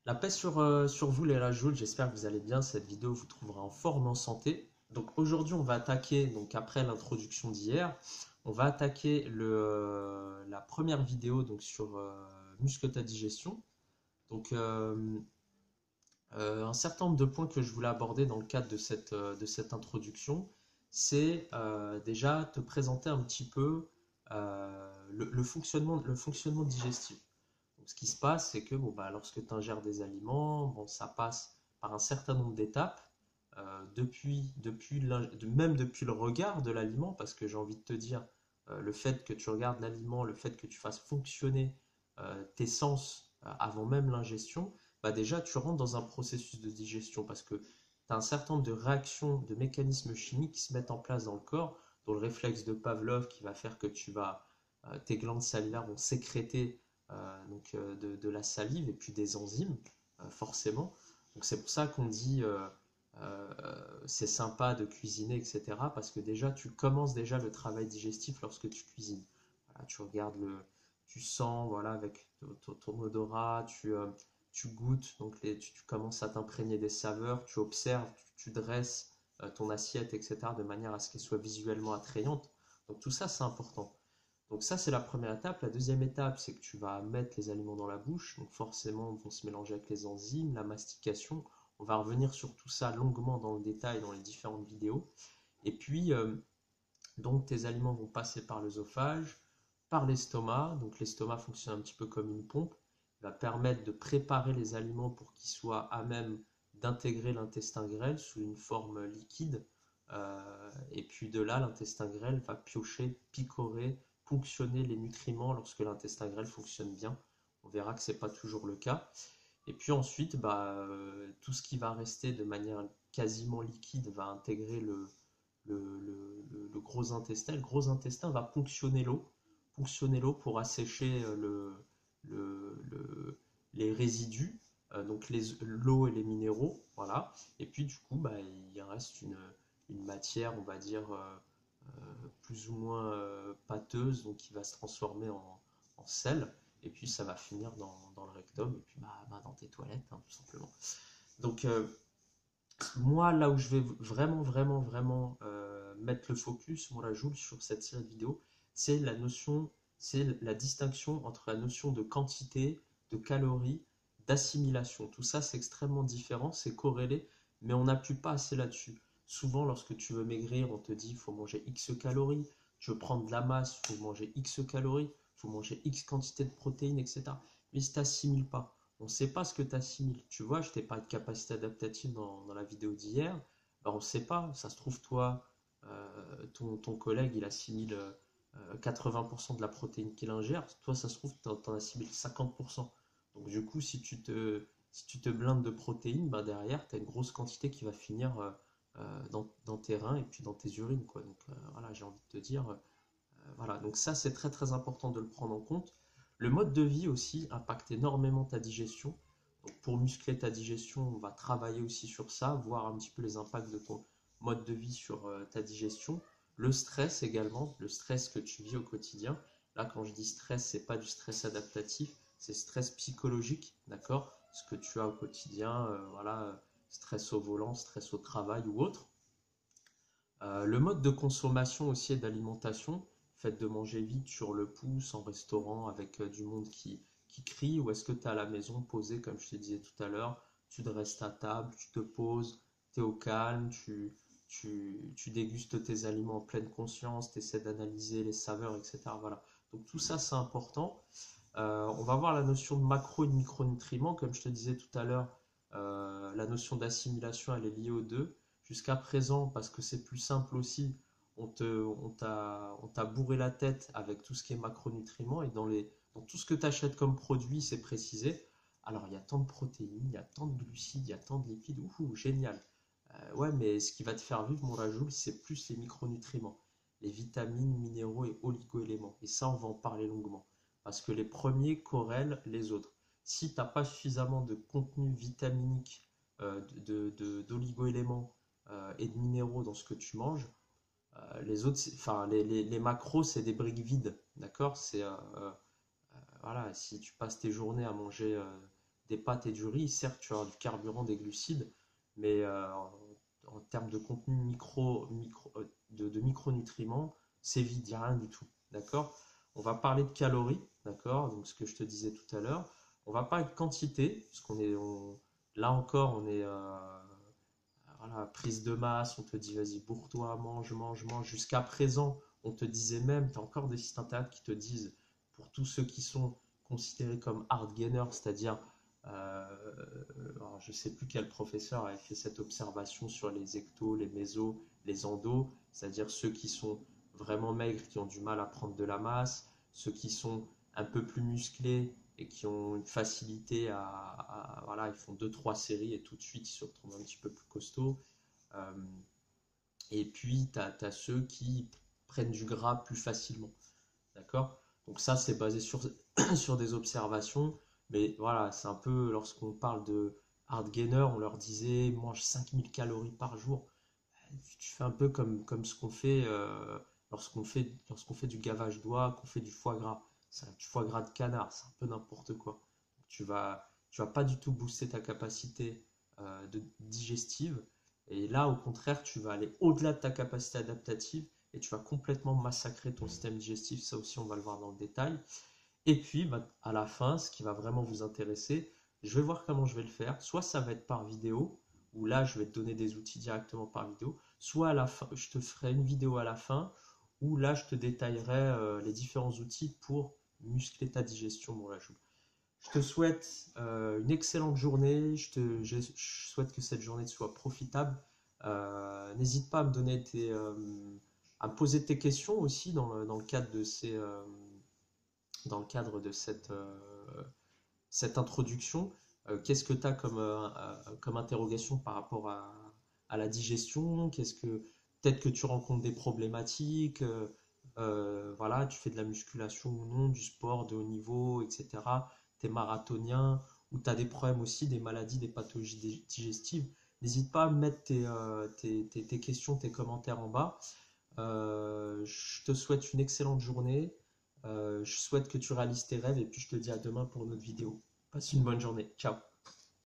La paix sur vous les Rajouls, j'espère que vous allez bien. Cette vidéo vous trouvera en forme, en santé. Donc aujourd'hui on va attaquer, donc après l'introduction d'hier, on va attaquer la première vidéo donc sur muscle ta digestion. Donc un certain nombre de points que je voulais aborder dans le cadre de cette introduction, c'est déjà te présenter un petit peu le fonctionnement digestif. Donc, ce qui se passe, c'est que bon, bah, lorsque tu ingères des aliments, bon, ça passe par un certain nombre d'étapes, même depuis le regard de l'aliment, parce que j'ai envie de te dire, le fait que tu regardes l'aliment, le fait que tu fasses fonctionner tes sens avant même l'ingestion, bah déjà tu rentres dans un processus de digestion, parce que tu as un certain nombre de réactions, de mécanismes chimiques qui se mettent en place dans le corps, dont le réflexe de Pavlov qui va faire que tes glandes salivaires vont sécréter de la salive et puis des enzymes, forcément. Donc c'est pour ça qu'on dit c'est sympa de cuisiner, etc. Parce que déjà, tu commences déjà le travail digestif lorsque tu cuisines. Voilà, tu sens, voilà, avec ton odorat, tu goûtes, donc tu commences à t'imprégner des saveurs, tu observes, tu dresses ton assiette, etc. de manière à ce qu'elle soit visuellement attrayante. Donc tout ça, c'est important. Donc ça, c'est la première étape. La deuxième étape, c'est que tu vas mettre les aliments dans la bouche. Donc forcément, ils vont se mélanger avec les enzymes, la mastication. On va revenir sur tout ça longuement dans le détail dans les différentes vidéos. Et puis, donc tes aliments vont passer par l'œsophage, par l'estomac. Donc l'estomac fonctionne un petit peu comme une pompe. Il va permettre de préparer les aliments pour qu'ils soient à même d'intégrer l'intestin grêle sous une forme liquide. Et puis de là, l'intestin grêle va piocher, picorer, ponctionner les nutriments lorsque l'intestin grêle fonctionne bien. On verra que ce n'est pas toujours le cas. Et puis ensuite, tout ce qui va rester de manière quasiment liquide va intégrer le gros intestin. Le gros intestin va ponctionner l'eau pour assécher les résidus, donc l'eau et les minéraux. Voilà. Et puis du coup, il reste une matière, on va dire, plus ou moins pâteuse, donc qui va se transformer en sel. Et puis ça va finir dans le rectum, et puis dans tes toilettes, hein, tout simplement. Donc moi, là où je vais vraiment, vraiment, vraiment mettre le focus, mon rajout sur cette série de vidéos, c'est c'est la distinction entre la notion de quantité, de calories, d'assimilation. Tout ça, c'est extrêmement différent, c'est corrélé, mais on n'appuie pas assez là-dessus. Souvent, lorsque tu veux maigrir, on te dit il faut manger X calories, tu veux prendre de la masse, il faut manger X calories, il faut manger X quantité de protéines, etc. Mais si tu n'assimiles pas, on ne sait pas ce que tu assimiles. Tu vois, je t'ai parlé de capacité adaptative dans la vidéo d'hier. Ben, on ne sait pas. Ça se trouve, toi, ton collègue, il assimile 80% de la protéine qu'il ingère. Toi, ça se trouve, tu en assimiles 50%. Donc, du coup, si tu te blindes de protéines, ben, derrière, tu as une grosse quantité qui va finir dans tes reins et puis dans tes urines, quoi. Donc, voilà, j'ai envie de te dire, voilà, donc ça c'est très très important de le prendre en compte. Le mode de vie aussi impacte énormément ta digestion. Donc pour muscler ta digestion, on va travailler aussi sur ça, voir un petit peu les impacts de ton mode de vie sur ta digestion. Le stress également, le stress que tu vis au quotidien. Là, quand je dis stress, c'est pas du stress adaptatif, c'est stress psychologique, d'accord? Ce que tu as au quotidien, voilà, stress au volant, stress au travail ou autre. Le mode de consommation aussi et d'alimentation, fait de manger vite sur le pouce en restaurant avec du monde qui crie, ou est-ce que tu es à la maison posé, comme je te disais tout à l'heure, tu te restes à table, tu te poses, tu es au calme, tu dégustes tes aliments en pleine conscience, tu essaies d'analyser les saveurs, etc. Voilà. Donc tout ça, c'est important. On va voir la notion de macro et de micronutriments. Comme je te disais tout à l'heure, la notion d'assimilation, elle est liée aux deux. Jusqu'à présent, parce que c'est plus simple aussi, on t'a bourré la tête avec tout ce qui est macronutriments et dans tout ce que tu achètes comme produit, c'est précisé. Alors, il y a tant de protéines, il y a tant de glucides, il y a tant de lipides, ouh, génial. Ouais, mais ce qui va te faire vivre, mon rajout, c'est plus les micronutriments, les vitamines, minéraux et oligo-éléments. Et ça, on va en parler longuement. Parce que les premiers corrèlent les autres. Si tu n'as pas suffisamment de contenu vitaminique, d'oligo-éléments et de minéraux dans ce que tu manges, les autres, enfin, les macros, c'est des briques vides, d'accord? Voilà, si tu passes tes journées à manger des pâtes et du riz, certes, tu auras du carburant, des glucides, mais en termes de contenu de micronutriments, c'est vide, il n'y a rien du tout. D'accord? On va parler de calories, d'accord? Donc, ce que je te disais tout à l'heure. On va parler de quantité, parce là encore, on est voilà, prise de masse, on te dit vas-y, bourre-toi, mange, mange, mange. Jusqu'à présent, on te disait même, tu as encore des sites internet qui te disent, pour tous ceux qui sont considérés comme hard gainers, c'est-à-dire, je ne sais plus quel professeur avait fait cette observation sur les ectos, les mésos, les endos, c'est-à-dire ceux qui sont vraiment maigres, qui ont du mal à prendre de la masse, ceux qui sont un peu plus musclés et qui ont une facilité voilà, ils font deux trois séries et tout de suite ils se retrouvent un petit peu plus costauds. Euh, et puis, tu as ceux qui prennent du gras plus facilement. D'accord? Donc ça, c'est basé sur, sur des observations. Mais voilà, c'est un peu, lorsqu'on parle de hard gainer, on leur disait, mange 5000 calories par jour. Tu fais un peu comme ce qu'on fait, lorsqu'on fait du gavage d'oie, qu'on fait du foie gras. C'est du foie gras de canard, c'est un peu n'importe quoi. Tu vas pas du tout booster ta capacité digestive. Et là, au contraire, tu vas aller au-delà de ta capacité adaptative et tu vas complètement massacrer ton système digestif. Ça aussi, on va le voir dans le détail. Et puis, bah, à la fin, ce qui va vraiment vous intéresser, je vais voir comment je vais le faire. Soit ça va être par vidéo, où là, je vais te donner des outils directement par vidéo. Soit à la fin, je te ferai une vidéo à la fin, où là, je te détaillerai les différents outils pour muscler ta digestion. Bon, là, je te souhaite une excellente journée. Je souhaite que cette journée soit profitable. N'hésite pas à me donner à me poser tes questions aussi dans le cadre de dans le cadre de cette introduction. Qu'est-ce que tu as comme interrogation par rapport à la digestion? Peut-être que tu rencontres des problématiques, voilà, tu fais de la musculation ou non, du sport de haut niveau, etc. Tu es marathonien ou tu as des problèmes aussi, des maladies, des pathologies digestives. N'hésite pas à mettre tes questions, tes commentaires en bas. Je te souhaite une excellente journée. Je souhaite que tu réalises tes rêves et puis je te dis à demain pour une autre vidéo. Passe une bonne journée. Ciao.